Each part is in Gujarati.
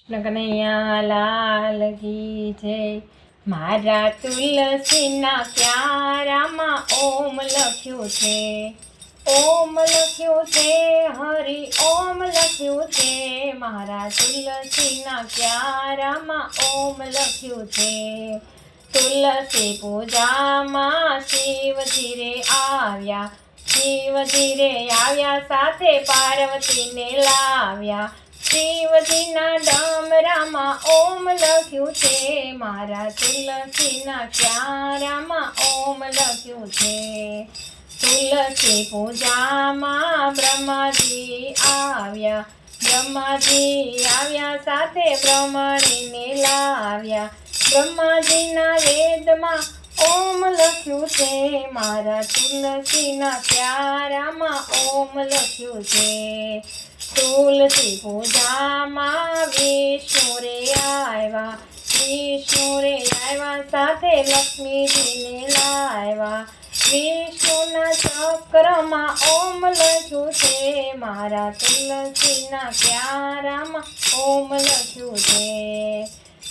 કનૈયા લાલ કી જય। મારા તુલસીના ક્યારામાં ઓમ લખ્યું છે, ઓમ લખ્યું છે, હરિ ઓમ લખ્યું છે। મારા તુલસીના ક્યારામાં ઓમ લખ્યું છે। તુલસી પૂજામાં શિવજી રે આવ્યા, શિવજી રે આવ્યા, સાથે પાર્વતીને લાવ્યા। શિવજીના ડમરામાં ઓમ લખ્યું છે, મારા તુલસીના ક્યારામાં ઓમ લખ્યું છે। તુલસી પૂજામાં બ્રહ્માજી આવ્યા, બ્રહ્માજી આવ્યા, સાથે બ્રહ્મણીને લાવ્યા। બ્રહ્માજીના વેદમાં ઓમ લખ્યું છે, મારા તુલસીના ક્યારામાં ઓમ લખ્યું છે। તુલસી પૂજામાં વિષ્ણુ રે આવ્યા, વિષ્ણુ રે આવ્યા, સાથે લક્ષ્મીજીને લાવ્યા। વિષ્ણુના ચક્રમાં ઓમ લખ્યું છે, મારા તુલસીના ક્યારામાં ઓમ લખ્યું છે।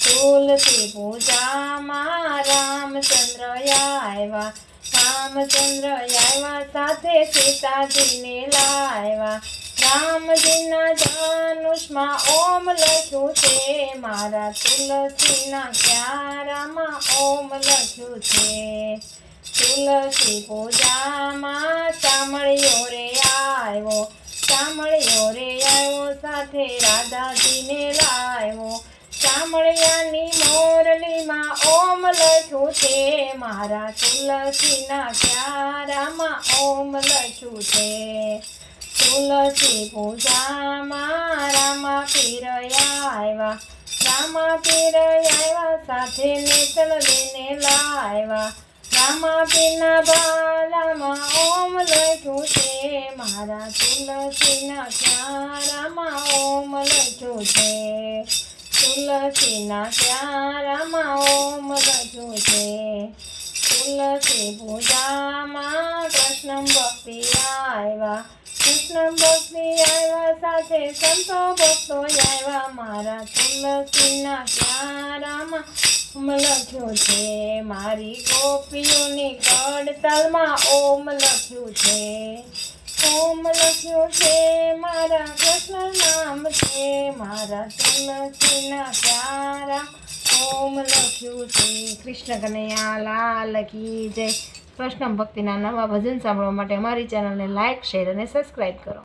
તુલસી પૂજામાં રામચંદ્ર આવ્યા, રામચંદ્ર આવ્યા, સાથે સીતાજીને લાવ્યા। રામજીના ધનુષમાં ઓમ લખ્યું છે, મારા તુલસીના ક્યારામાં ઓમ લખ્યું છે। તુલસી પૂજામાં શામળિયો રે આવ્યો, શામળિયો રે આવ્યો, સાથે રાધાજીને લાવ્યો। શામળિયાની મોરલીમાં ઓમ લખ્યું છે, મારા તુલસીના ક્યારામાં ઓમ લખ્યું છે। તુલસી પૂજામાં રામા પીર આવ્યા, રામા પીર આવ્યા, સાથે નેતલ લઈને લાવ્યા। રામા પીરના બાલામાં ઓમ લખ્યું છે, મારા તુલસીના ક્યારામાં ઓમ લખ્યું છે। તુલસીના ક્યારામાં ઓમ લખ્યું છે। તુલસી પૂજામાં કૃષ્ણ ભક્તિ આવ્યા, કૃષ્ણ ભક્તિ આવ્યા, સાથે સંતો ભક્તો આવ્યા। મારા તુલસીના ક્યારામાં ઓમ લખ્યું છે, મારી ગોપીઓની કડતાલમાં ઓમ લખ્યું છે, ઓમ લખ્યું છે, મારા કૃષ્ણ નામ છે, મારા તુલસીના ક્યારા ઓમ લખ્યું છે। કૃષ્ણ કનૈયા લાલ કી જય। કૃષ્ણ ભક્તિના નવા ભજન સાંભળવા માટે અમારી ચેનલને લાઇક, શેર અને સબસ્ક્રાઈબ કરો।